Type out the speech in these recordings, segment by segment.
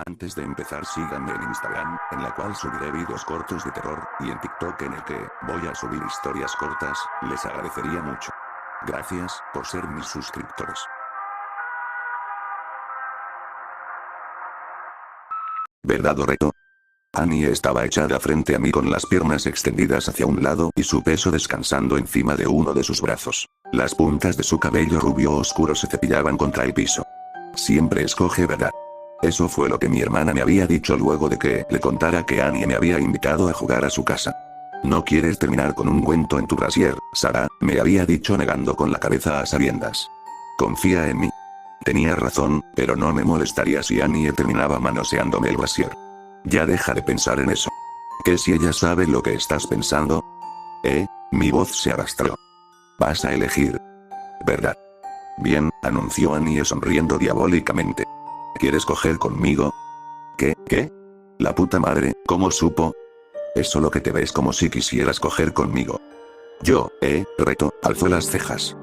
Antes de empezar, síganme en Instagram, en la cual subiré vídeos cortos de terror, y en TikTok en el que voy a subir historias cortas. Les agradecería mucho. Gracias por ser mis suscriptores. ¿Verdad o reto? Annie estaba echada frente a mí con las piernas extendidas hacia un lado y su peso descansando encima de uno de sus brazos. Las puntas de su cabello rubio oscuro se cepillaban contra el piso. Siempre escoge verdad. Eso fue lo que mi hermana me había dicho luego de que le contara que Annie me había invitado a jugar a su casa. ¿No quieres terminar con un cuento en tu brasier, Sara?, me había dicho negando con la cabeza a sabiendas. Confía en mí. Tenía razón, pero no me molestaría si Annie terminaba manoseándome el brasier. Ya deja de pensar en eso. ¿Qué si ella sabe lo que estás pensando? Mi voz se arrastró. Vas a elegir. ¿Verdad? Bien, anunció Annie sonriendo diabólicamente. ¿Quieres coger conmigo? ¿Qué? La puta madre, ¿cómo supo? Es solo que te ves como si quisieras coger conmigo. Yo, reto, alzó las cejas.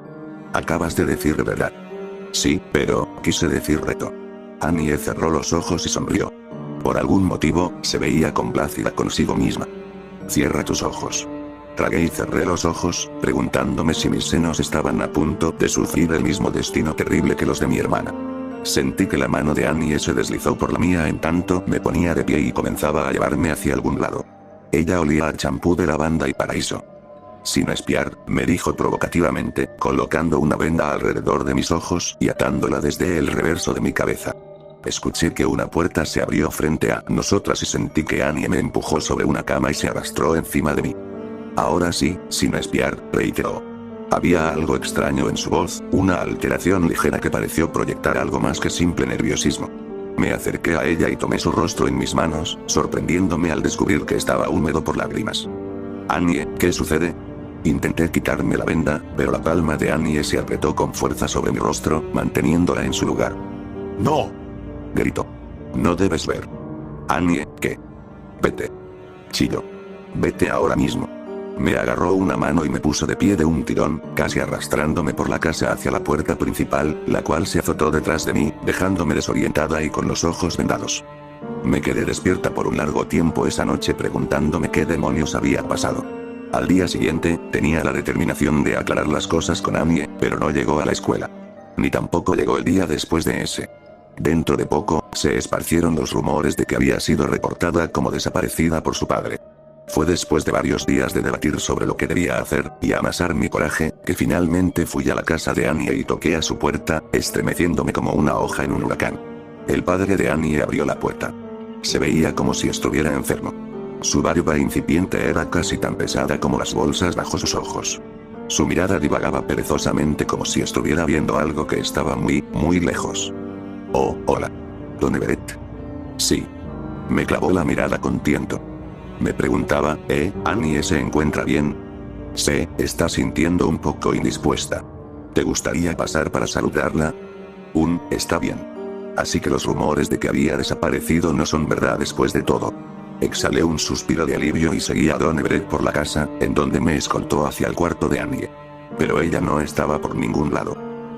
Acabas de decir verdad. Sí, pero, quise decir reto. Annie cerró los ojos y sonrió. Por algún motivo, se veía complácida consigo misma. Cierra tus ojos. Tragué y cerré los ojos, preguntándome si mis senos estaban a punto de sufrir el mismo destino terrible que los de mi hermana. Sentí que la mano de Annie se deslizó por la mía en tanto me ponía de pie y comenzaba a llevarme hacia algún lado. Ella olía a champú de lavanda y paraíso. Sin espiar, me dijo provocativamente, colocando una venda alrededor de mis ojos y atándola desde el reverso de mi cabeza. Escuché que una puerta se abrió frente a nosotras y sentí que Annie me empujó sobre una cama y se arrastró encima de mí. Ahora sí, sin espiar, reiteró. Había algo extraño en su voz, una alteración ligera que pareció proyectar algo más que simple nerviosismo. Me acerqué a ella y tomé su rostro en mis manos, sorprendiéndome al descubrir que estaba húmedo por lágrimas. Annie, ¿qué sucede? Intenté quitarme la venda, pero la palma de Annie se apretó con fuerza sobre mi rostro, manteniéndola en su lugar. ¡No!, gritó. No debes ver. Annie, ¿qué? Vete. Chilló. Vete ahora mismo. Me agarró una mano y me puso de pie de un tirón, casi arrastrándome por la casa hacia la puerta principal, la cual se azotó detrás de mí, dejándome desorientada y con los ojos vendados. Me quedé despierta por un largo tiempo esa noche preguntándome qué demonios había pasado. Al día siguiente, tenía la determinación de aclarar las cosas con Annie, pero no llegó a la escuela. Ni tampoco llegó el día después de ese. Dentro de poco, se esparcieron los rumores de que había sido reportada como desaparecida por su padre. Fue después de varios días de debatir sobre lo que debía hacer, y amasar mi coraje, que finalmente fui a la casa de Annie y toqué a su puerta, estremeciéndome como una hoja en un huracán. El padre de Annie abrió la puerta. Se veía como si estuviera enfermo. Su barba incipiente era casi tan pesada como las bolsas bajo sus ojos. Su mirada divagaba perezosamente como si estuviera viendo algo que estaba muy, muy lejos. Oh, hola. Don Everett. Sí. Me clavó la mirada con tiento. Me preguntaba, ¿Annie se encuentra bien? Se está sintiendo un poco indispuesta. ¿Te gustaría pasar para saludarla? Está bien. Así que los rumores de que había desaparecido no son verdad después de todo. Exhalé un suspiro de alivio y seguí a Don Everett por la casa, en donde me escoltó hacia el cuarto de Annie. Pero ella no estaba por ningún lado.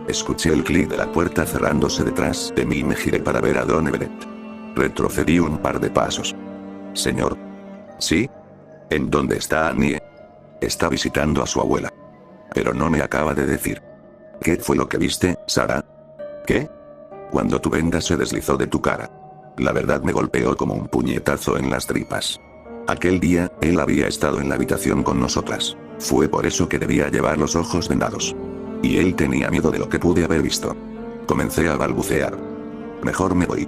Escuché el clic de la puerta cerrándose detrás de mí y me giré para ver a Don Everett. Retrocedí un par de pasos. Señor. ¿Sí? ¿En dónde está Annie? Está visitando a su abuela. Pero no me acaba de decir. ¿Qué fue lo que viste, Sara? ¿Qué? Cuando tu venda se deslizó de tu cara. La verdad me golpeó como un puñetazo en las tripas. Aquel día, él había estado en la habitación con nosotras. Fue por eso que debía llevar los ojos vendados. Y él tenía miedo de lo que pude haber visto. Comencé a balbucear. Mejor me voy.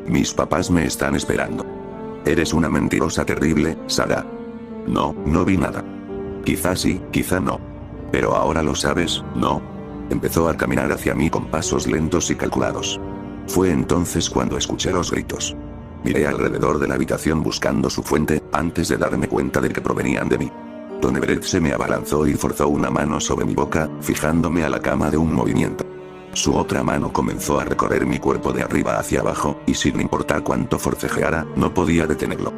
Mis papás me están esperando. Eres una mentirosa terrible, Sara. No vi nada. Quizá sí, quizá no. Pero ahora lo sabes, ¿no? Empezó a caminar hacia mí con pasos lentos y calculados. Fue entonces cuando escuché los gritos. Miré alrededor de la habitación buscando su fuente, antes de darme cuenta de que provenían de mí. Don Everett se me abalanzó y forzó una mano sobre mi boca, fijándome a la cama de un movimiento. Su otra mano comenzó a recorrer mi cuerpo de arriba hacia abajo, y sin importar cuánto forcejeara, no podía detenerlo.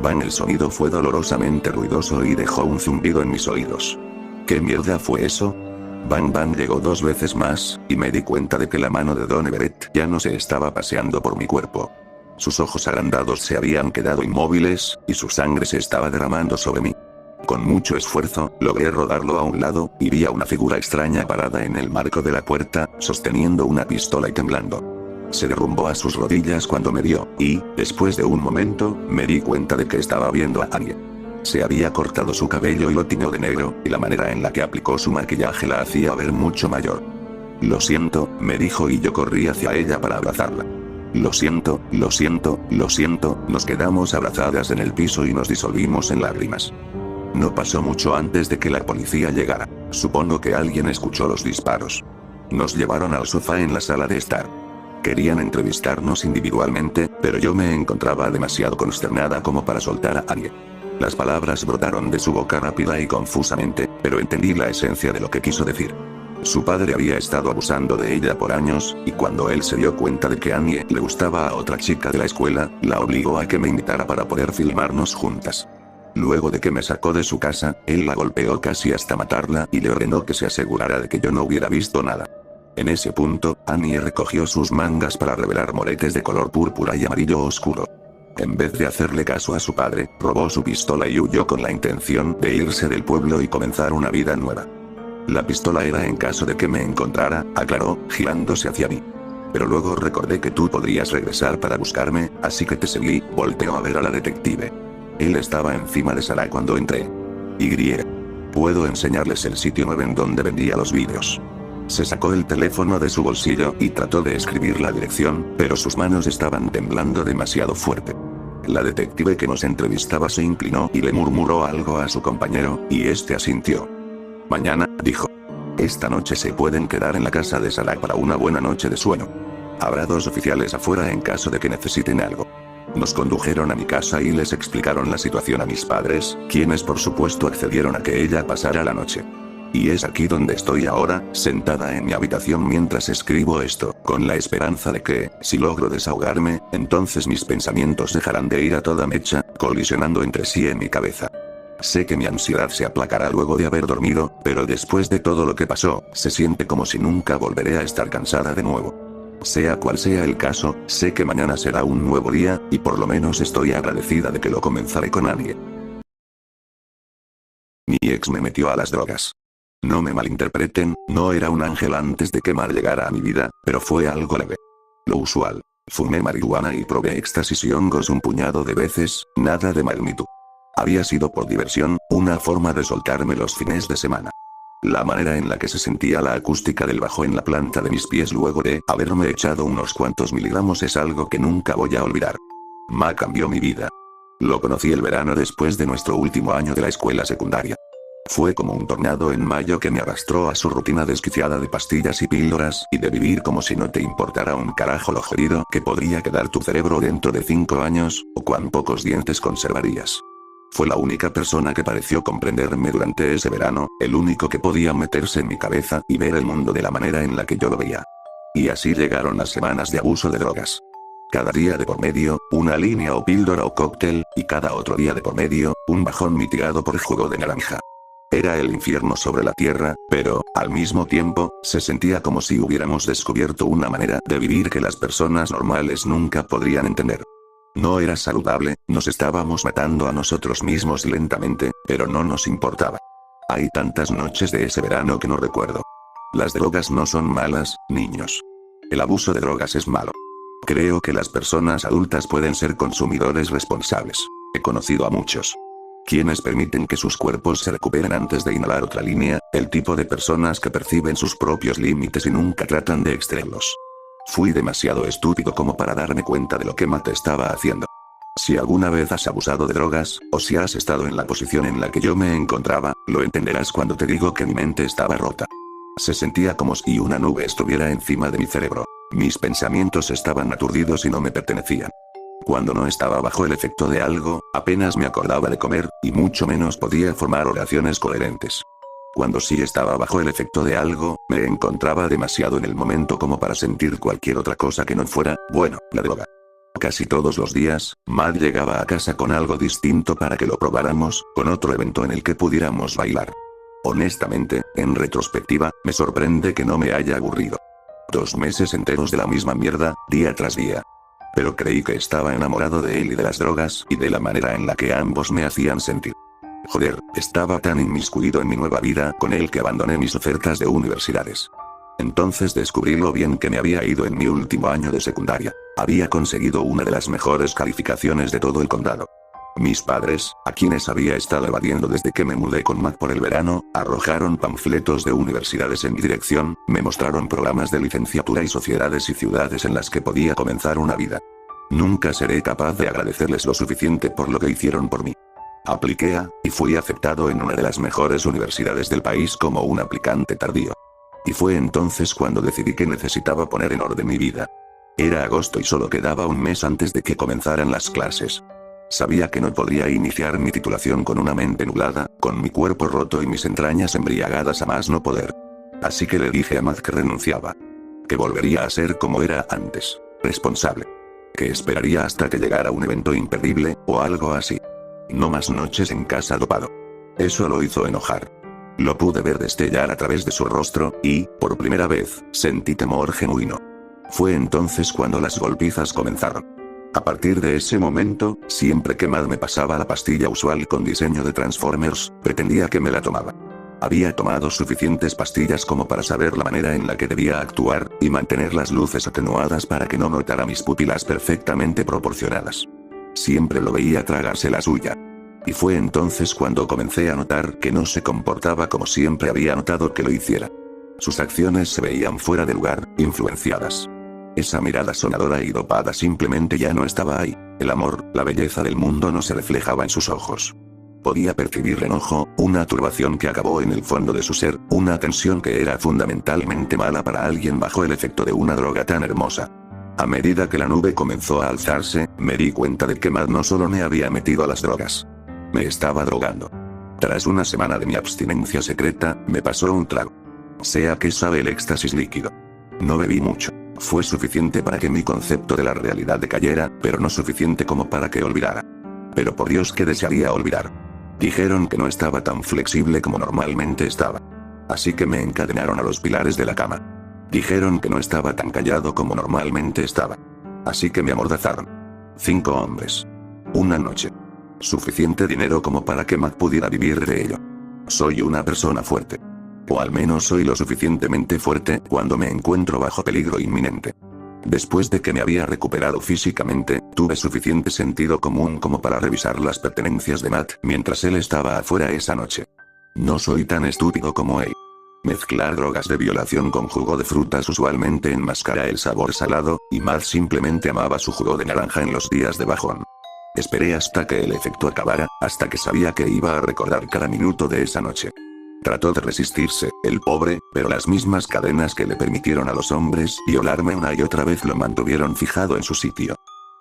Bang, el sonido fue dolorosamente ruidoso y dejó un zumbido en mis oídos. ¿Qué mierda fue eso? Bang Bang llegó 2 veces más, y me di cuenta de que la mano de Don Everett ya no se estaba paseando por mi cuerpo. Sus ojos agrandados se habían quedado inmóviles, y su sangre se estaba derramando sobre mí. Con mucho esfuerzo, logré rodarlo a un lado, y vi a una figura extraña parada en el marco de la puerta, sosteniendo una pistola y temblando. Se derrumbó a sus rodillas cuando me vio, y, después de un momento, me di cuenta de que estaba viendo a Annie. Se había cortado su cabello y lo tiñó de negro, y la manera en la que aplicó su maquillaje la hacía ver mucho mayor. Lo siento, me dijo y yo corrí hacia ella para abrazarla. Lo siento, lo siento, lo siento, nos quedamos abrazadas en el piso y nos disolvimos en lágrimas. No pasó mucho antes de que la policía llegara. Supongo que alguien escuchó los disparos. Nos llevaron al sofá en la sala de estar. Querían entrevistarnos individualmente, pero yo me encontraba demasiado consternada como para soltar a Annie. Las palabras brotaron de su boca rápida y confusamente, pero entendí la esencia de lo que quiso decir. Su padre había estado abusando de ella por años, y cuando él se dio cuenta de que Annie le gustaba a otra chica de la escuela, la obligó a que me invitara para poder filmarnos juntas. Luego de que me sacó de su casa, él la golpeó casi hasta matarla y le ordenó que se asegurara de que yo no hubiera visto nada. En ese punto, Annie recogió sus mangas para revelar moretes de color púrpura y amarillo oscuro. En vez de hacerle caso a su padre, robó su pistola y huyó con la intención de irse del pueblo y comenzar una vida nueva. La pistola era en caso de que me encontrara, aclaró, girándose hacia mí. Pero luego recordé que tú podrías regresar para buscarme, así que te seguí, volteó a ver a la detective. Él estaba encima de Sarah cuando entré. Puedo enseñarles el sitio web en donde vendía los vídeos. Se sacó el teléfono de su bolsillo y trató de escribir la dirección, pero sus manos estaban temblando demasiado fuerte. La detective que nos entrevistaba se inclinó y le murmuró algo a su compañero, y este asintió. Mañana, dijo. Esta noche se pueden quedar en la casa de Sarah para una buena noche de sueño. Habrá 2 oficiales afuera en caso de que necesiten algo. Nos condujeron a mi casa y les explicaron la situación a mis padres, quienes por supuesto accedieron a que ella pasara la noche. Y es aquí donde estoy ahora, sentada en mi habitación mientras escribo esto, con la esperanza de que, si logro desahogarme, entonces mis pensamientos dejarán de ir a toda mecha, colisionando entre sí en mi cabeza. Sé que mi ansiedad se aplacará luego de haber dormido, pero después de todo lo que pasó, se siente como si nunca volveré a estar cansada de nuevo. Sea cual sea el caso, sé que mañana será un nuevo día, y por lo menos estoy agradecida de que lo comenzaré con Annie. Mi ex me metió a las drogas. No me malinterpreten, no era un ángel antes de que mal llegara a mi vida, pero fue algo leve. Lo usual. Fumé marihuana y probé éxtasis y hongos un puñado de veces, nada de magnitud. Había sido por diversión, una forma de soltarme los fines de semana. La manera en la que se sentía la acústica del bajo en la planta de mis pies luego de haberme echado unos cuantos miligramos es algo que nunca voy a olvidar. Ma cambió mi vida. Lo conocí el verano después de nuestro último año de la escuela secundaria. Fue como un tornado en mayo que me arrastró a su rutina desquiciada de pastillas y píldoras y de vivir como si no te importara un carajo lo jodido que podría quedar tu cerebro dentro de 5 años, o cuán pocos dientes conservarías. Fue la única persona que pareció comprenderme durante ese verano, el único que podía meterse en mi cabeza y ver el mundo de la manera en la que yo lo veía. Y así llegaron las semanas de abuso de drogas. Cada día de por medio, una línea o píldora o cóctel, y cada otro día de por medio, un bajón mitigado por jugo de naranja. Era el infierno sobre la tierra, pero, al mismo tiempo, se sentía como si hubiéramos descubierto una manera de vivir que las personas normales nunca podrían entender. No era saludable, nos estábamos matando a nosotros mismos lentamente, pero no nos importaba. Hay tantas noches de ese verano que no recuerdo. Las drogas no son malas, niños. El abuso de drogas es malo. Creo que las personas adultas pueden ser consumidores responsables. He conocido a muchos. Quienes permiten que sus cuerpos se recuperen antes de inhalar otra línea, el tipo de personas que perciben sus propios límites y nunca tratan de extraerlos. Fui demasiado estúpido como para darme cuenta de lo que Matt estaba haciendo. Si alguna vez has abusado de drogas, o si has estado en la posición en la que yo me encontraba, lo entenderás cuando te digo que mi mente estaba rota. Se sentía como si una nube estuviera encima de mi cerebro. Mis pensamientos estaban aturdidos y no me pertenecían. Cuando no estaba bajo el efecto de algo, apenas me acordaba de comer, y mucho menos podía formar oraciones coherentes. Cuando sí estaba bajo el efecto de algo, me encontraba demasiado en el momento como para sentir cualquier otra cosa que no fuera, bueno, la droga. Casi todos los días, Matt llegaba a casa con algo distinto para que lo probáramos, con otro evento en el que pudiéramos bailar. Honestamente, en retrospectiva, me sorprende que no me haya aburrido. 2 meses enteros de la misma mierda, día tras día. Pero creí que estaba enamorado de él y de las drogas y de la manera en la que ambos me hacían sentir. Joder, estaba tan inmiscuido en mi nueva vida con él que abandoné mis ofertas de universidades. Entonces descubrí lo bien que me había ido en mi último año de secundaria. Había conseguido una de las mejores calificaciones de todo el condado. Mis padres, a quienes había estado evadiendo desde que me mudé con Matt por el verano, arrojaron panfletos de universidades en mi dirección, me mostraron programas de licenciatura y sociedades y ciudades en las que podía comenzar una vida. Nunca seré capaz de agradecerles lo suficiente por lo que hicieron por mí. Apliqué y fui aceptado en una de las mejores universidades del país como un aplicante tardío. Y fue entonces cuando decidí que necesitaba poner en orden mi vida. Era agosto y solo quedaba un mes antes de que comenzaran las clases. Sabía que no podría iniciar mi titulación con una mente nublada, con mi cuerpo roto y mis entrañas embriagadas a más no poder. Así que le dije a Matt que renunciaba. Que volvería a ser como era antes, responsable. Que esperaría hasta que llegara un evento imperdible, o algo así. No más noches en casa dopado. Eso lo hizo enojar. Lo pude ver destellar a través de su rostro, y, por primera vez, sentí temor genuino. Fue entonces cuando las golpizas comenzaron. A partir de ese momento, siempre que Matt me pasaba la pastilla usual con diseño de Transformers, pretendía que me la tomaba. Había tomado suficientes pastillas como para saber la manera en la que debía actuar, y mantener las luces atenuadas para que no notara mis pupilas perfectamente proporcionadas. Siempre lo veía tragarse la suya. Y fue entonces cuando comencé a notar que no se comportaba como siempre había notado que lo hiciera. Sus acciones se veían fuera de lugar, influenciadas. Esa mirada sonadora y dopada simplemente ya no estaba ahí. El amor, la belleza del mundo no se reflejaba en sus ojos. Podía percibir enojo, una turbación que acabó en el fondo de su ser, una tensión que era fundamentalmente mala para alguien bajo el efecto de una droga tan hermosa. A medida que la nube comenzó a alzarse, me di cuenta de que Matt no solo me había metido a las drogas. Me estaba drogando. Tras una semana de mi abstinencia secreta, me pasó un trago. Sea que sabe el éxtasis líquido. No bebí mucho. Fue suficiente para que mi concepto de la realidad decayera, pero no suficiente como para que olvidara. Pero por Dios que desearía olvidar. Dijeron que no estaba tan flexible como normalmente estaba. Así que me encadenaron a los pilares de la cama. Dijeron que no estaba tan callado como normalmente estaba. Así que me amordazaron. 5 hombres. Una noche. Suficiente dinero como para que Matt pudiera vivir de ello. Soy una persona fuerte. O al menos soy lo suficientemente fuerte cuando me encuentro bajo peligro inminente. Después de que me había recuperado físicamente, tuve suficiente sentido común como para revisar las pertenencias de Matt mientras él estaba afuera esa noche. No soy tan estúpido como él. Mezclar drogas de violación con jugo de frutas usualmente enmascara el sabor salado, y Matt simplemente amaba su jugo de naranja en los días de bajón. Esperé hasta que el efecto acabara, hasta que sabía que iba a recordar cada minuto de esa noche. Trató de resistirse, el pobre, pero las mismas cadenas que le permitieron a los hombres violarme una y otra vez lo mantuvieron fijado en su sitio.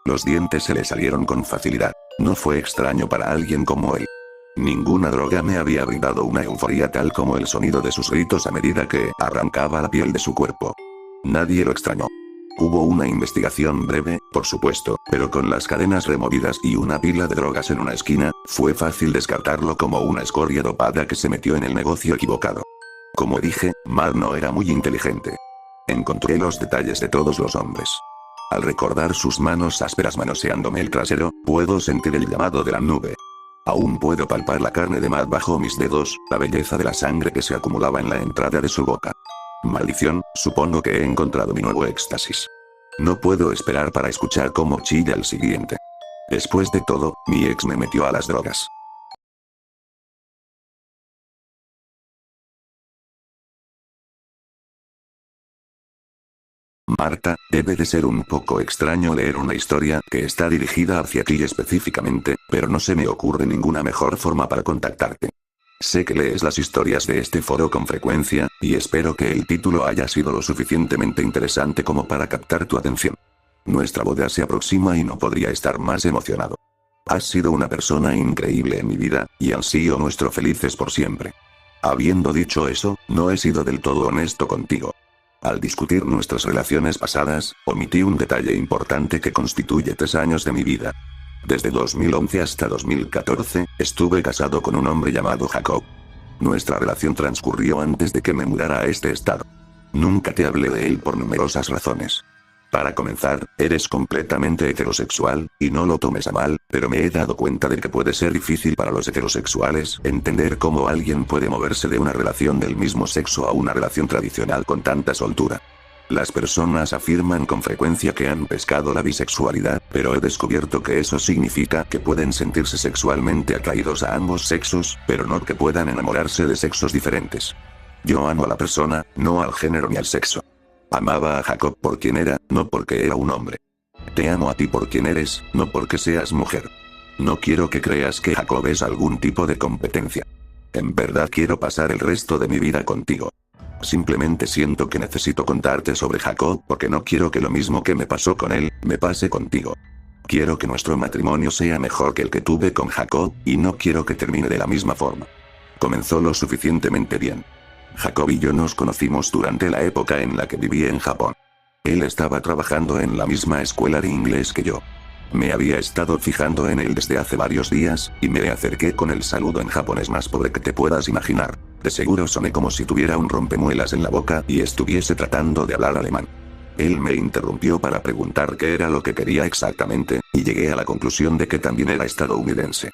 Los dientes se le salieron con facilidad. No fue extraño para alguien como él. Ninguna droga me había brindado una euforía tal como el sonido de sus gritos a medida que arrancaba la piel de su cuerpo. Nadie lo extrañó. Hubo una investigación breve, por supuesto, pero con las cadenas removidas y una pila de drogas en una esquina, fue fácil descartarlo como una escoria dopada que se metió en el negocio equivocado. Como dije, Matt no era muy inteligente. Encontré los detalles de todos los hombres. Al recordar sus manos ásperas manoseándome el trasero, puedo sentir el llamado de la nube. Aún puedo palpar la carne de Matt bajo mis dedos, la belleza de la sangre que se acumulaba en la entrada de su boca. Maldición, supongo que he encontrado mi nuevo éxtasis. No puedo esperar para escuchar cómo chilla el siguiente. Después de todo, mi ex me metió a las drogas. Marta, debe de ser un poco extraño leer una historia que está dirigida hacia ti específicamente, pero no se me ocurre ninguna mejor forma para contactarte. Sé que lees las historias de este foro con frecuencia, y espero que el título haya sido lo suficientemente interesante como para captar tu atención. Nuestra boda se aproxima y no podría estar más emocionado. Has sido una persona increíble en mi vida, y han sido nuestro felices por siempre. Habiendo dicho eso, no he sido del todo honesto contigo. Al discutir nuestras relaciones pasadas, omití un detalle importante que constituye 3 años de mi vida. Desde 2011 hasta 2014, estuve casado con un hombre llamado Jacob. Nuestra relación transcurrió antes de que me mudara a este estado. Nunca te hablé de él por numerosas razones. Para comenzar, eres completamente heterosexual, y no lo tomes a mal, pero me he dado cuenta de que puede ser difícil para los heterosexuales entender cómo alguien puede moverse de una relación del mismo sexo a una relación tradicional con tanta soltura. Las personas afirman con frecuencia que han pescado la bisexualidad, pero he descubierto que eso significa que pueden sentirse sexualmente atraídos a ambos sexos, pero no que puedan enamorarse de sexos diferentes. Yo amo a la persona, no al género ni al sexo. Amaba a Jacob por quien era, no porque era un hombre. Te amo a ti por quien eres, no porque seas mujer. No quiero que creas que Jacob es algún tipo de competencia. En verdad quiero pasar el resto de mi vida contigo. Simplemente siento que necesito contarte sobre Jacob porque no quiero que lo mismo que me pasó con él, me pase contigo. Quiero que nuestro matrimonio sea mejor que el que tuve con Jacob, y no quiero que termine de la misma forma. Comenzó lo suficientemente bien. Jacob y yo nos conocimos durante la época en la que viví en Japón. Él estaba trabajando en la misma escuela de inglés que yo. Me había estado fijando en él desde hace varios días, y me acerqué con el saludo en japonés más pobre que te puedas imaginar. De seguro soné como si tuviera un rompemuelas en la boca y estuviese tratando de hablar alemán. Él me interrumpió para preguntar qué era lo que quería exactamente, y llegué a la conclusión de que también era estadounidense.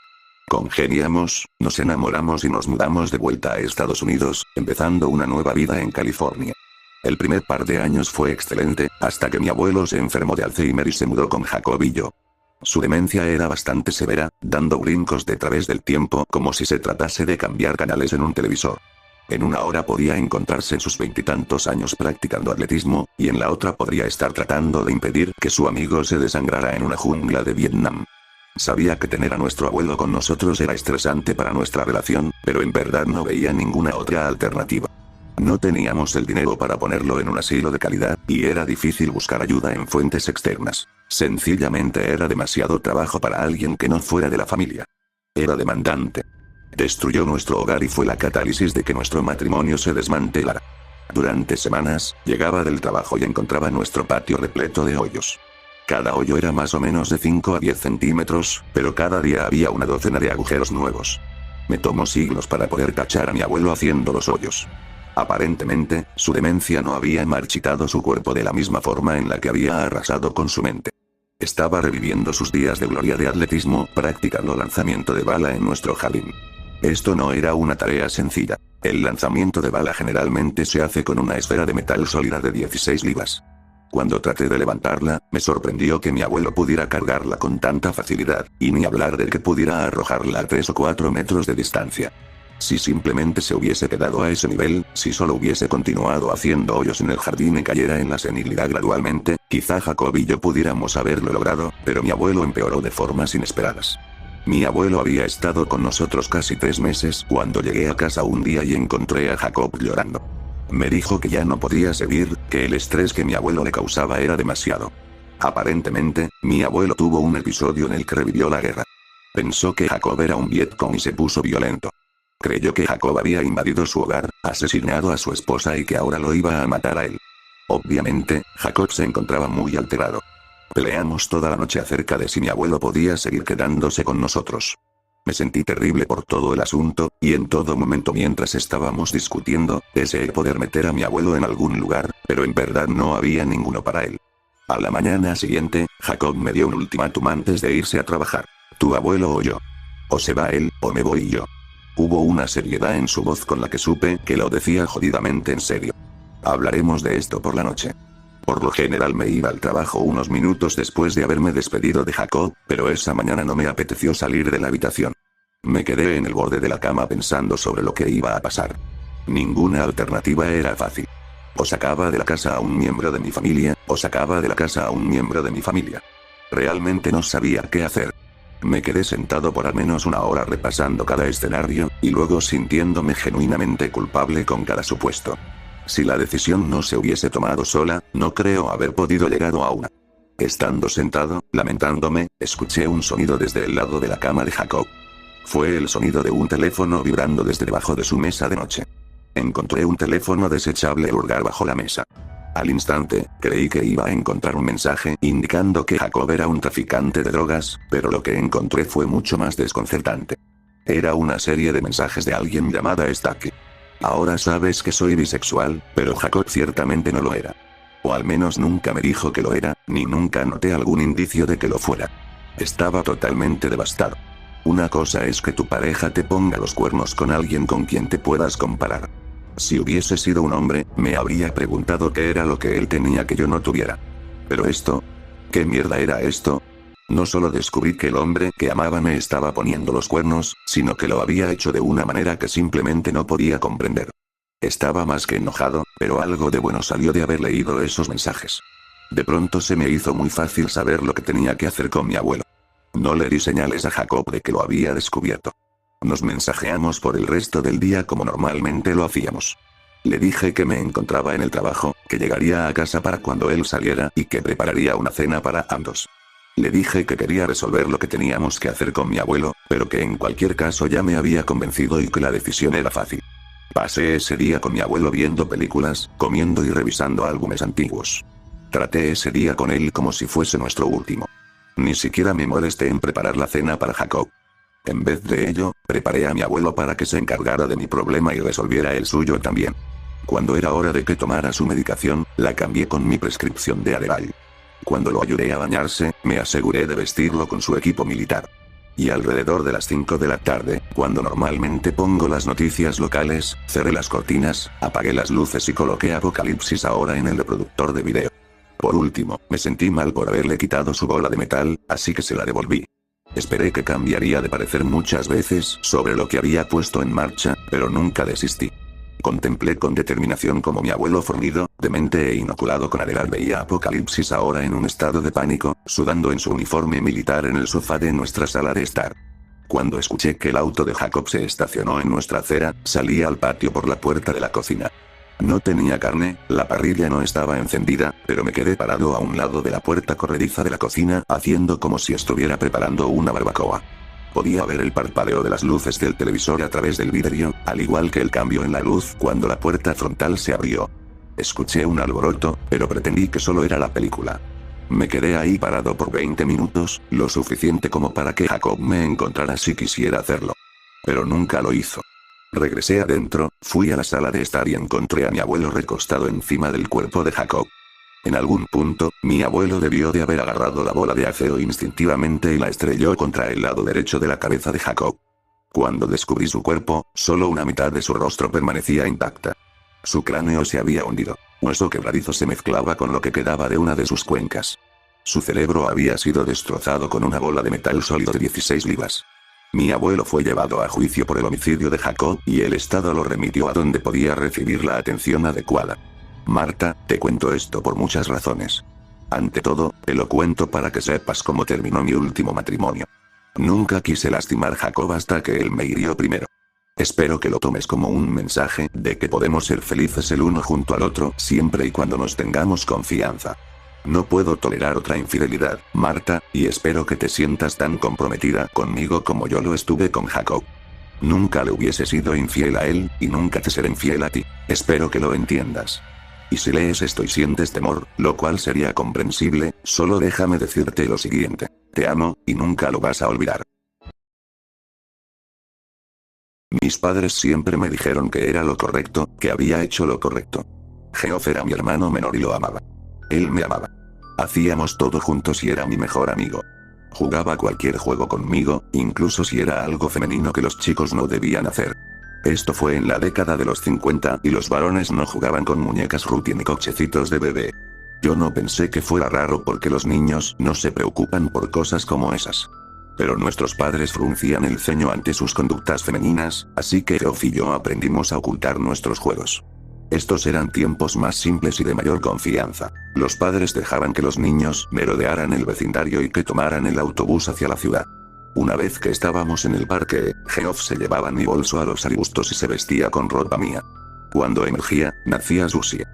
Congeniamos, nos enamoramos y nos mudamos de vuelta a Estados Unidos, empezando una nueva vida en California. El primer par de años fue excelente, hasta que mi abuelo se enfermó de Alzheimer y se mudó con Jacob y yo. Su demencia era bastante severa, dando brincos de través del tiempo como si se tratase de cambiar canales en un televisor. En una hora podía encontrarse en sus 20 y tantos años practicando atletismo, y en la otra podría estar tratando de impedir que su amigo se desangrara en una jungla de Vietnam. Sabía que tener a nuestro abuelo con nosotros era estresante para nuestra relación, pero en verdad no veía ninguna otra alternativa. No teníamos el dinero para ponerlo en un asilo de calidad, y era difícil buscar ayuda en fuentes externas. Sencillamente era demasiado trabajo para alguien que no fuera de la familia. Era demandante. Destruyó nuestro hogar y fue la catálisis de que nuestro matrimonio se desmantelara. Durante semanas, llegaba del trabajo y encontraba nuestro patio repleto de hoyos. Cada hoyo era más o menos de 5 a 10 centímetros, pero cada día había una docena de agujeros nuevos. Me tomó siglos para poder cachar a mi abuelo haciendo los hoyos. Aparentemente, su demencia no había marchitado su cuerpo de la misma forma en la que había arrasado con su mente. Estaba reviviendo sus días de gloria de atletismo, practicando lanzamiento de bala en nuestro jardín. Esto no era una tarea sencilla. El lanzamiento de bala generalmente se hace con una esfera de metal sólida de 16 libras. Cuando traté de levantarla, me sorprendió que mi abuelo pudiera cargarla con tanta facilidad, y ni hablar de que pudiera arrojarla a 3 o 4 metros de distancia. Si simplemente se hubiese quedado a ese nivel, si solo hubiese continuado haciendo hoyos en el jardín y cayera en la senilidad gradualmente, quizá Jacob y yo pudiéramos haberlo logrado, pero mi abuelo empeoró de formas inesperadas. Mi abuelo había estado con nosotros casi 3 meses cuando llegué a casa un día y encontré a Jacob llorando. Me dijo que ya no podía seguir, que el estrés que mi abuelo le causaba era demasiado. Aparentemente, mi abuelo tuvo un episodio en el que revivió la guerra. Pensó que Jacob era un Vietcong y se puso violento. Creyó que Jacob había invadido su hogar, asesinado a su esposa y que ahora lo iba a matar a él. Obviamente, Jacob se encontraba muy alterado. Peleamos toda la noche acerca de si mi abuelo podía seguir quedándose con nosotros. Me sentí terrible por todo el asunto, y en todo momento mientras estábamos discutiendo, deseé poder meter a mi abuelo en algún lugar, pero en verdad no había ninguno para él. A la mañana siguiente, Jacob me dio un ultimátum antes de irse a trabajar. Tu abuelo o yo. O se va él, o me voy yo. Hubo una seriedad en su voz con la que supe que lo decía jodidamente en serio. Hablaremos de esto por la noche. Por lo general me iba al trabajo unos minutos después de haberme despedido de Jacob, pero esa mañana no me apeteció salir de la habitación. Me quedé en el borde de la cama pensando sobre lo que iba a pasar. Ninguna alternativa era fácil. O sacaba de la casa a un miembro de mi familia, o sacaba de la casa a un miembro de mi familia. Realmente no sabía qué hacer. Me quedé sentado por al menos una hora repasando cada escenario, y luego sintiéndome genuinamente culpable con cada supuesto. Si la decisión no se hubiese tomado sola, no creo haber podido llegar a una. Estando sentado, lamentándome, escuché un sonido desde el lado de la cama de Jacob. Fue el sonido de un teléfono vibrando desde debajo de su mesa de noche. Encontré un teléfono desechable hurgar bajo la mesa. Al instante, creí que iba a encontrar un mensaje indicando que Jacob era un traficante de drogas, pero lo que encontré fue mucho más desconcertante. Era una serie de mensajes de alguien llamada Stacky. Ahora sabes que soy bisexual, pero Jacob ciertamente no lo era. O al menos nunca me dijo que lo era, ni nunca noté algún indicio de que lo fuera. Estaba totalmente devastado. Una cosa es que tu pareja te ponga los cuernos con alguien con quien te puedas comparar. Si hubiese sido un hombre, me habría preguntado qué era lo que él tenía que yo no tuviera. Pero esto... ¿qué mierda era esto? No solo descubrí que el hombre que amaba me estaba poniendo los cuernos, sino que lo había hecho de una manera que simplemente no podía comprender. Estaba más que enojado, pero algo de bueno salió de haber leído esos mensajes. De pronto se me hizo muy fácil saber lo que tenía que hacer con mi abuelo. No le di señales a Jacob de que lo había descubierto. Nos mensajeamos por el resto del día como normalmente lo hacíamos. Le dije que me encontraba en el trabajo, que llegaría a casa para cuando él saliera y que prepararía una cena para ambos. Le dije que quería resolver lo que teníamos que hacer con mi abuelo, pero que en cualquier caso ya me había convencido y que la decisión era fácil. Pasé ese día con mi abuelo viendo películas, comiendo y revisando álbumes antiguos. Traté ese día con él como si fuese nuestro último. Ni siquiera me molesté en preparar la cena para Jacob. En vez de ello, preparé a mi abuelo para que se encargara de mi problema y resolviera el suyo también. Cuando era hora de que tomara su medicación, la cambié con mi prescripción de Adderall. Cuando lo ayudé a bañarse, me aseguré de vestirlo con su equipo militar. Y alrededor de las 5 de la tarde, cuando normalmente pongo las noticias locales, cerré las cortinas, apagué las luces y coloqué Apocalipsis ahora en el reproductor de video. Por último, me sentí mal por haberle quitado su bola de metal, así que se la devolví. Esperé que cambiaría de parecer muchas veces sobre lo que había puesto en marcha, pero nunca desistí. Contemplé con determinación como mi abuelo fornido, demente e inoculado con Adderall veía Apocalipsis ahora en un estado de pánico, sudando en su uniforme militar en el sofá de nuestra sala de estar. Cuando escuché que el auto de Jacob se estacionó en nuestra acera, salí al patio por la puerta de la cocina. No tenía carne, la parrilla no estaba encendida, pero me quedé parado a un lado de la puerta corrediza de la cocina, haciendo como si estuviera preparando una barbacoa. Podía ver el parpadeo de las luces del televisor a través del vidrio, al igual que el cambio en la luz cuando la puerta frontal se abrió. Escuché un alboroto, pero pretendí que solo era la película. Me quedé ahí parado por 20 minutos, lo suficiente como para que Jacob me encontrara si quisiera hacerlo. Pero nunca lo hizo. Regresé adentro, fui a la sala de estar y encontré a mi abuelo recostado encima del cuerpo de Jacob. En algún punto, mi abuelo debió de haber agarrado la bola de acero instintivamente y la estrelló contra el lado derecho de la cabeza de Jacob. Cuando descubrí su cuerpo, solo una mitad de su rostro permanecía intacta. Su cráneo se había hundido. Hueso quebradizo se mezclaba con lo que quedaba de una de sus cuencas. Su cerebro había sido destrozado con una bola de metal sólido de 16 libras. Mi abuelo fue llevado a juicio por el homicidio de Jacob y el Estado lo remitió a donde podía recibir la atención adecuada. Marta, te cuento esto por muchas razones. Ante todo, te lo cuento para que sepas cómo terminó mi último matrimonio. Nunca quise lastimar a Jacob hasta que él me hirió primero. Espero que lo tomes como un mensaje de que podemos ser felices el uno junto al otro siempre y cuando nos tengamos confianza. No puedo tolerar otra infidelidad, Marta, y espero que te sientas tan comprometida conmigo como yo lo estuve con Jacob. Nunca le hubiese sido infiel a él, y nunca te seré infiel a ti. Espero que lo entiendas. Y si lees esto y sientes temor, lo cual sería comprensible, solo déjame decirte lo siguiente. Te amo, y nunca lo vas a olvidar. Mis padres siempre me dijeron que era lo correcto, que había hecho lo correcto. Geoff era mi hermano menor y lo amaba. Él me amaba. Hacíamos todo juntos y era mi mejor amigo. Jugaba cualquier juego conmigo, incluso si era algo femenino que los chicos no debían hacer. Esto fue en la década de los 50 y los varones no jugaban con muñecas Ruty ni cochecitos de bebé. Yo no pensé que fuera raro porque los niños no se preocupan por cosas como esas. Pero nuestros padres fruncían el ceño ante sus conductas femeninas, así que Geoff y yo aprendimos a ocultar nuestros juegos. Estos eran tiempos más simples y de mayor confianza. Los padres dejaban que los niños merodearan el vecindario y que tomaran el autobús hacia la ciudad. Una vez que estábamos en el parque, Geoff se llevaba mi bolso a los arbustos y se vestía con ropa mía. Cuando emergía, nacía Susie.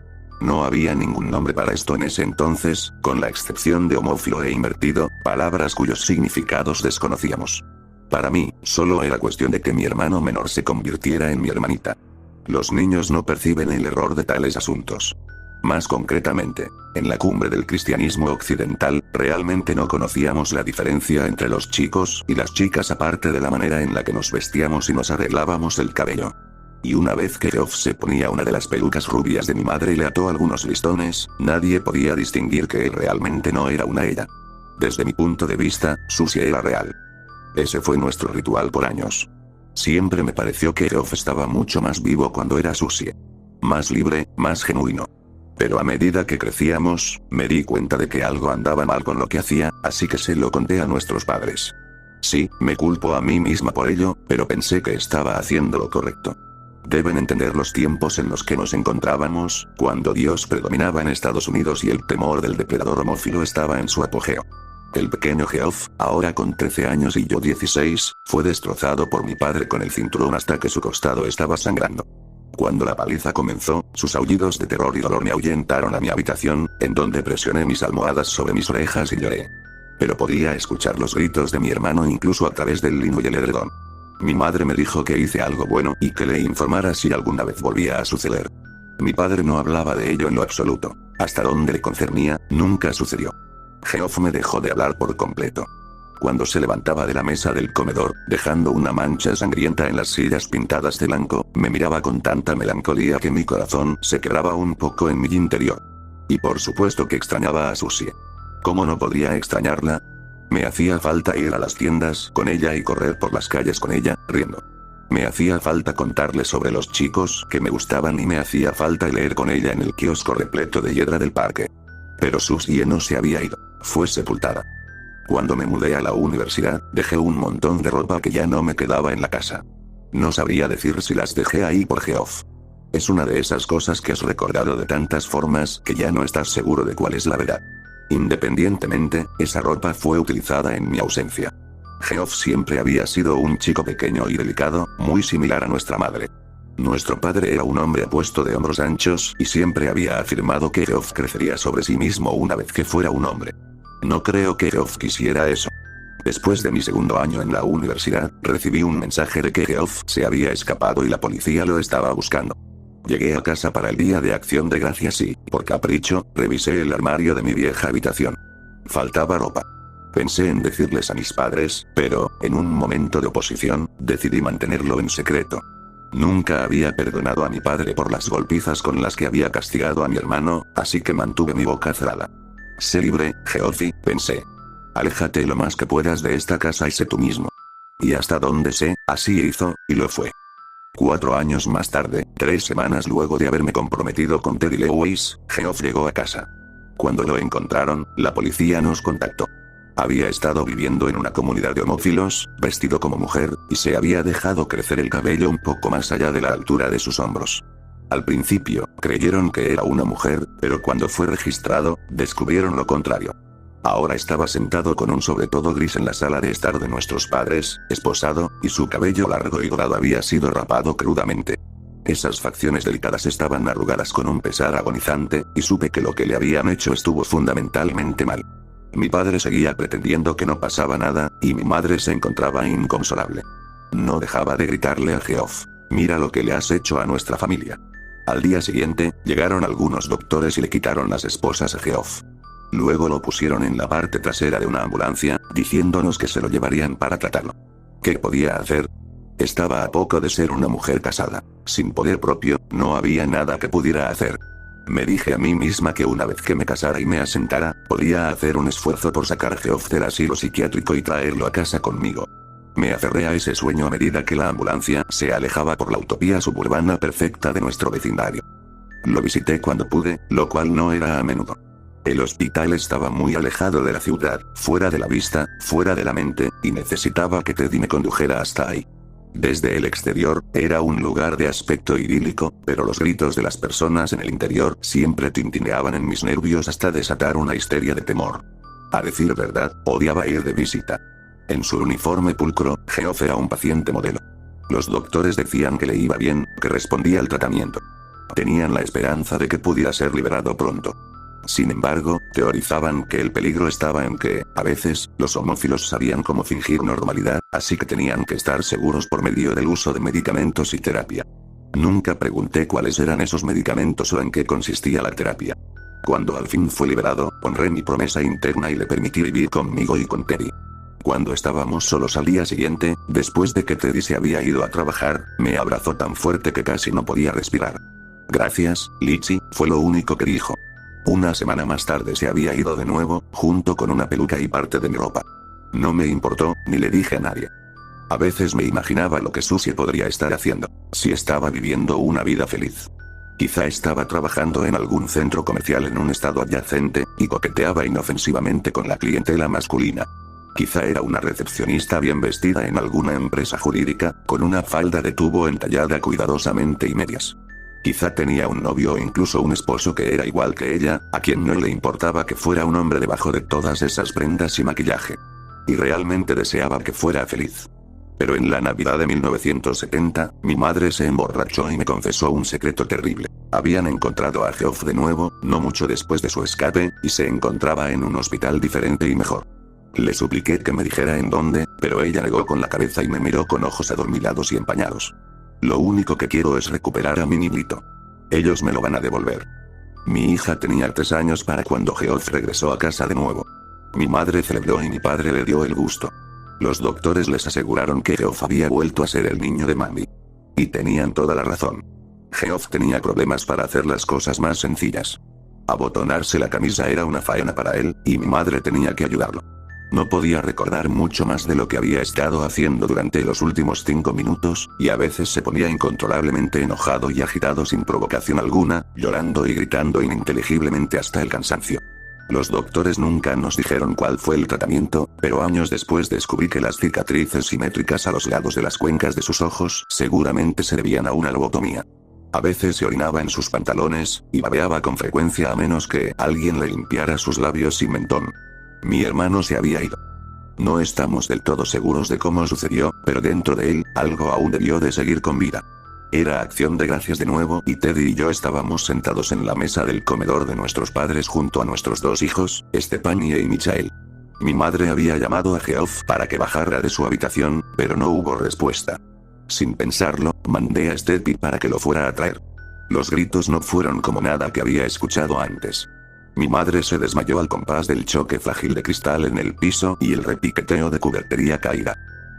No había ningún nombre para esto en ese entonces, con la excepción de homófilo e invertido, palabras cuyos significados desconocíamos. Para mí, solo era cuestión de que mi hermano menor se convirtiera en mi hermanita. Los niños no perciben el error de tales asuntos. Más concretamente, en la cumbre del cristianismo occidental, realmente no conocíamos la diferencia entre los chicos y las chicas aparte de la manera en la que nos vestíamos y nos arreglábamos el cabello. Y una vez que Geoff se ponía una de las pelucas rubias de mi madre y le ató algunos listones, nadie podía distinguir que él realmente no era una ella. Desde mi punto de vista, Susie era real. Ese fue nuestro ritual por años. Siempre me pareció que Geoff estaba mucho más vivo cuando era Susie. Más libre, más genuino. Pero a medida que crecíamos, me di cuenta de que algo andaba mal con lo que hacía, así que se lo conté a nuestros padres. Sí, me culpo a mí misma por ello, pero pensé que estaba haciendo lo correcto. Deben entender los tiempos en los que nos encontrábamos, cuando Dios predominaba en Estados Unidos y el temor del depredador homófilo estaba en su apogeo. El pequeño Geoff, ahora con 13 años y yo 16, fue destrozado por mi padre con el cinturón hasta que su costado estaba sangrando. Cuando la paliza comenzó, sus aullidos de terror y dolor me ahuyentaron a mi habitación, en donde presioné mis almohadas sobre mis orejas y lloré. Pero podía escuchar los gritos de mi hermano incluso a través del lino y el edredón. Mi madre me dijo que hice algo bueno y que le informara si alguna vez volvía a suceder. Mi padre no hablaba de ello en lo absoluto. Hasta donde le concernía, nunca sucedió. Geoff me dejó de hablar por completo. Cuando se levantaba de la mesa del comedor, dejando una mancha sangrienta en las sillas pintadas de blanco, me miraba con tanta melancolía que mi corazón se quebraba un poco en mi interior. Y por supuesto que extrañaba a Susie. ¿Cómo no podría extrañarla? Me hacía falta ir a las tiendas con ella y correr por las calles con ella, riendo. Me hacía falta contarle sobre los chicos que me gustaban y me hacía falta leer con ella en el kiosco repleto de hiedra del parque. Pero Susie no se había ido, fue sepultada. Cuando me mudé a la universidad, dejé un montón de ropa que ya no me quedaba en la casa. No sabría decir si las dejé ahí por Geoff. Es una de esas cosas que has recordado de tantas formas que ya no estás seguro de cuál es la verdad. Independientemente, esa ropa fue utilizada en mi ausencia. Geoff siempre había sido un chico pequeño y delicado, muy similar a nuestra madre. Nuestro padre era un hombre apuesto de hombros anchos y siempre había afirmado que Geoff crecería sobre sí mismo una vez que fuera un hombre. No creo que Geoff quisiera eso. Después de mi segundo año en la universidad, recibí un mensaje de que Geoff se había escapado y la policía lo estaba buscando. Llegué a casa para el Día de Acción de Gracias y, por capricho, revisé el armario de mi vieja habitación. Faltaba ropa. Pensé en decirles a mis padres, pero, en un momento de oposición, decidí mantenerlo en secreto. Nunca había perdonado a mi padre por las golpizas con las que había castigado a mi hermano, así que mantuve mi boca cerrada. Sé libre, Geoffy, pensé. Aléjate lo más que puedas de esta casa y sé tú mismo. Y hasta donde sé, así hizo, y lo fue. 4 años más tarde, 3 semanas luego de haberme comprometido con Teddy Lewis, Geoff llegó a casa. Cuando lo encontraron, la policía nos contactó. Había estado viviendo en una comunidad de homófilos, vestido como mujer, y se había dejado crecer el cabello un poco más allá de la altura de sus hombros. Al principio, creyeron que era una mujer, pero cuando fue registrado, descubrieron lo contrario. Ahora estaba sentado con un sobretodo gris en la sala de estar de nuestros padres, esposado, y su cabello largo y dorado había sido rapado crudamente. Esas facciones delicadas estaban arrugadas con un pesar agonizante, y supe que lo que le habían hecho estuvo fundamentalmente mal. Mi padre seguía pretendiendo que no pasaba nada, y mi madre se encontraba inconsolable. No dejaba de gritarle a Geoff: mira lo que le has hecho a nuestra familia. Al día siguiente, llegaron algunos doctores y le quitaron las esposas a Geoff. Luego lo pusieron en la parte trasera de una ambulancia, diciéndonos que se lo llevarían para tratarlo. ¿Qué podía hacer? Estaba a poco de ser una mujer casada. Sin poder propio, no había nada que pudiera hacer. Me dije a mí misma que una vez que me casara y me asentara, podía hacer un esfuerzo por sacar a Geoff del asilo psiquiátrico y traerlo a casa conmigo. Me aferré a ese sueño a medida que la ambulancia se alejaba por la autovía suburbana perfecta de nuestro vecindario. Lo visité cuando pude, lo cual no era a menudo. El hospital estaba muy alejado de la ciudad, fuera de la vista, fuera de la mente, y necesitaba que Teddy me condujera hasta ahí. Desde el exterior, era un lugar de aspecto idílico, pero los gritos de las personas en el interior siempre tintineaban en mis nervios hasta desatar una histeria de temor. A decir verdad, odiaba ir de visita. En su uniforme pulcro, Geoff era un paciente modelo. Los doctores decían que le iba bien, que respondía al tratamiento. Tenían la esperanza de que pudiera ser liberado pronto. Sin embargo, teorizaban que el peligro estaba en que, a veces, los homófilos sabían cómo fingir normalidad, así que tenían que estar seguros por medio del uso de medicamentos y terapia. Nunca pregunté cuáles eran esos medicamentos o en qué consistía la terapia. Cuando al fin fue liberado, honré mi promesa interna y le permití vivir conmigo y con Teddy. Cuando estábamos solos al día siguiente, después de que Teddy se había ido a trabajar, me abrazó tan fuerte que casi no podía respirar. Gracias, Litchi, fue lo único que dijo. Una semana más tarde se había ido de nuevo, junto con una peluca y parte de mi ropa. No me importó, ni le dije a nadie. A veces me imaginaba lo que Susie podría estar haciendo, si estaba viviendo una vida feliz. Quizá estaba trabajando en algún centro comercial en un estado adyacente, y coqueteaba inofensivamente con la clientela masculina. Quizá era una recepcionista bien vestida en alguna empresa jurídica, con una falda de tubo entallada cuidadosamente y medias. Quizá tenía un novio o incluso un esposo que era igual que ella, a quien no le importaba que fuera un hombre debajo de todas esas prendas y maquillaje. Y realmente deseaba que fuera feliz. Pero en la Navidad de 1970, mi madre se emborrachó y me confesó un secreto terrible. Habían encontrado a Geoff de nuevo, no mucho después de su escape, y se encontraba en un hospital diferente y mejor. Le supliqué que me dijera en dónde, pero ella negó con la cabeza y me miró con ojos adormilados y empañados. Lo único que quiero es recuperar a mi niñito. Ellos me lo van a devolver. Mi hija tenía 3 años para cuando Geoff regresó a casa de nuevo. Mi madre celebró y mi padre le dio el gusto. Los doctores les aseguraron que Geoff había vuelto a ser el niño de Mandy. Y tenían toda la razón. Geoff tenía problemas para hacer las cosas más sencillas. Abotonarse la camisa era una faena para él, y mi madre tenía que ayudarlo. No podía recordar mucho más de lo que había estado haciendo durante los últimos 5 minutos, y a veces se ponía incontrolablemente enojado y agitado sin provocación alguna, llorando y gritando ininteligiblemente hasta el cansancio. Los doctores nunca nos dijeron cuál fue el tratamiento, pero años después descubrí que las cicatrices simétricas a los lados de las cuencas de sus ojos seguramente se debían a una lobotomía. A veces se orinaba en sus pantalones, y babeaba con frecuencia a menos que alguien le limpiara sus labios sin mentón. Mi hermano se había ido. No estamos del todo seguros de cómo sucedió, pero dentro de él, algo aún debió de seguir con vida. Era Acción de Gracias de nuevo, y Teddy y yo estábamos sentados en la mesa del comedor de nuestros padres junto a nuestros 2 hijos, Stephanie y Michael. Mi madre había llamado a Geoff para que bajara de su habitación, pero no hubo respuesta. Sin pensarlo, mandé a Steffi para que lo fuera a traer. Los gritos no fueron como nada que había escuchado antes. Mi madre se desmayó al compás del choque frágil de cristal en el piso y el repiqueteo de cubertería caída.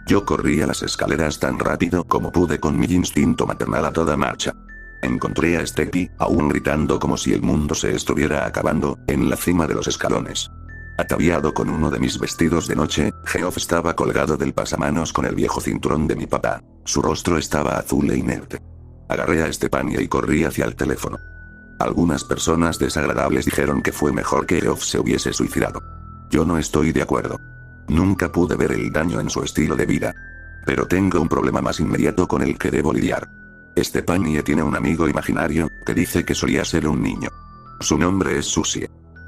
Yo corrí a las escaleras tan rápido como pude con mi instinto maternal a toda marcha. Encontré a Steffi, aún gritando como si el mundo se estuviera acabando, en la cima de los escalones. Ataviado con uno de mis vestidos de noche, Geoff estaba colgado del pasamanos con el viejo cinturón de mi papá. Su rostro estaba azul e inerte. Agarré a Stephanie y corrí hacia el teléfono. Algunas personas desagradables dijeron que fue mejor que Geoff se hubiese suicidado. Yo no estoy de acuerdo. Nunca pude ver el daño en su estilo de vida. Pero tengo un problema más inmediato con el que debo lidiar. Stephanie tiene un amigo imaginario, que dice que solía ser un niño. Su nombre es Susie.